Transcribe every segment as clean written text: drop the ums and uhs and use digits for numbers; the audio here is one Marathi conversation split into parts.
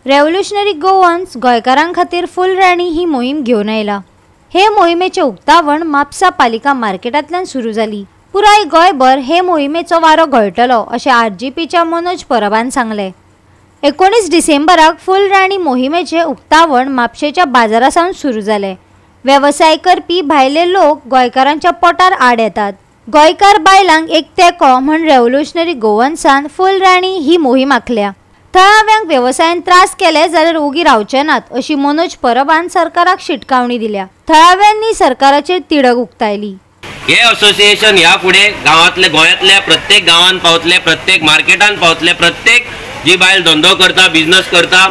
रेव्होल्युशनरी गोवन्स गोंयकारां खातीर फूल राणी ही मोहीम घेवन आयला। हे मोहिमेचे उक्तावण म्हापसा पालिका मार्केटांतल्यान सुरू जाली। पुराय गोंयभर हे मोहिमेचो वारो घोळटलो अशें आरजीपीच्या मनोज परबान सांगले। 19 डिसेंबराक फूल राणी मोहिमेचे उक्तावण म्हापशेच्या बाजारासावन सुरू जाले। वेवसाय करपी भायले लोक गोंयकारांच्या पोटार आड येतात। गोंयकार बायलांक एक तेंको म्हण रेव्होल्युशनरी गोवन्सान फूल राणी ही मोहीम आंखल्या। थळाव्यांक वेवसायान त्रास केले जाल्यार ओगी रावचे नात अशी मनोज परबान सरकाराक शिटकावणी दिल्या। थळाव्यांनी सरकाराचेर तिडक उक्तायली। हे असोसिएशन ह्या फुडें गांवांतले गोंयांतल्या प्रत्येक गांवांत पावतले, प्रत्येक मार्केटान पावतले, प्रत्येक जी बायल धंदो करता, बिजनेस करता,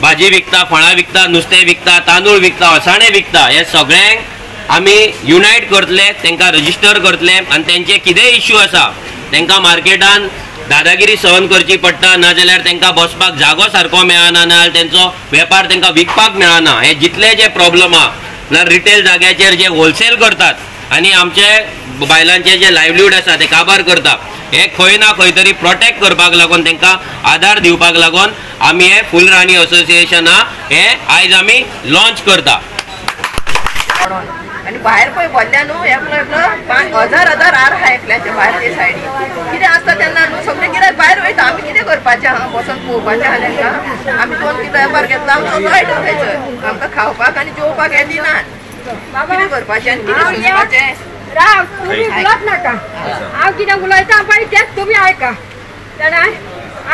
भाजी विकता, फळां विकता, नुस्तें विकता, तांदूळ विकता, अळसाणे विकता, हे सगळ्यांक आमी युनायट करतले, तांकां रजिस्टर करतले आनी तांचे कितेंय इश्यू आसा तांकां मार्केटान दादागिरी सहन करची पडटा, ना जाल्यार तांकां बसपाक जागो सारको मेळना, ना तांचो वेपार तांकां विकपाक मेळना, हे जितले जे प्रॉब्लेम आहा ना रिटेल जाग्याचेर जे होलसेल करतात आनी आमचे बायलांचे जे लायवलीहूड आसा ते काबार करता, हे खंय ना खंय तरी प्रोटेक्ट करपाक लागून तांकां आधार दिवपाक लागून आमी हे फूल राणी असोसिएशन हे आयज आमी लॉन्च करता। आणि बाहेर पळय बोल्ल्या न्हू एकलो एकलो हजार हार आहा एकल्याचे भायर ते सायडीन कितें आसता तेन्ना न्हू सगळे गिरायक भायर वयता। आमी कितें करपाचें आहा बसून पळोवपाचें आहा तांकां। आमी 2 किलो वेपार घेतला आमचो जायत थंयसर आमकां खावपाक आनी जेवपाक यें दिनात। कितें करपाचें आनी कितें सुचपाचें राव तुम्ही उलट नाका। हांव कितें उलयता पळय तेच तुमी आयका जाणा।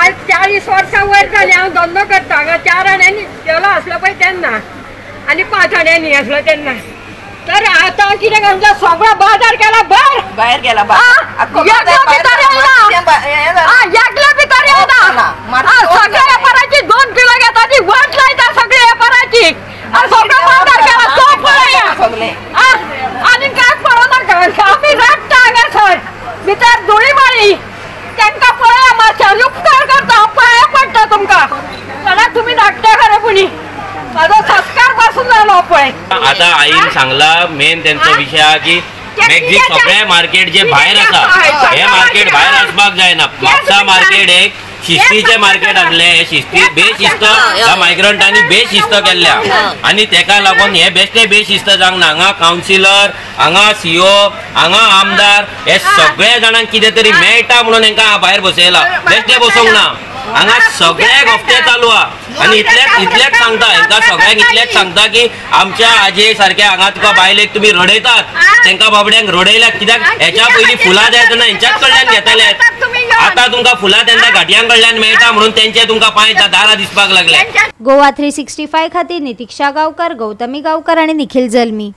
आज 40 वर्सां वयर जाली हांव धंदो करता। हांगा 4 आण्यांनी देवलो आसलो पळय तेन्ना आनी 5 आण्यांनी आसलो तेन्ना। तर आता कितें करता सगळो बाजार केला भायर गेला एकलो भितर येना सगळ्या वेपाराची 2 किलो घेता ती वाट लायता सगळी वेपाराची सगळो बाजार केला तो पळय आनी काय पळोवनाका आमी राखता हांगासर भितर धुळी माळी तांकां पळया मातशें उपकार करता पांया पडटा तुमकां जाल्यार तुमी धाडटा खरें पुणी माझा संस्कार पासून जालो पळय। आता आईन सांगला मेन त्यांचा विषय हा की मॅक्झिक सगळे मार्केट जे भायर आसा हे मार्केट भायर आसपाक जायना। म्हापसा मार्केट एक शिस्तीचे मार्केट आसले, हे शिस्ती बेशिस्त ह्या मायग्रंटांनी बेशिस्त केल्ल्या आनी तेका लागून हे बेश्टे बेशिस्त जावंक हांगा कावन्सिलर, हांगा सीओ, हांगा आमदार हे सगळे जाणांक कितें तरी मेळटा म्हणून हांकां भायर बसयला। बेश्टे बसोंक ना, हांगा सगळ्याक हफ्ते चालू आहा आनी इतलेच सांगता हांकां सगळ्यांक इतलेच सांगता की आमच्या आजे सारखे हांगा तुका बायलेक तुमी रडयतात तांकां बाबड्यांक रडयल्यात कित्याक हेच्या पयलीं फुलां जाय तेन्ना हेंच्याच कडल्यान घेतले। आता तुमकां फुलां तेन्ना घाटयां कडल्यान मेळटा म्हणून तेंचे तुमकां पांय दारां दिसपाक लागले। गोवा 365 खातीर नितीक्षा गांवकार, गौतमी गांवकार आनी निखिल जल्मी।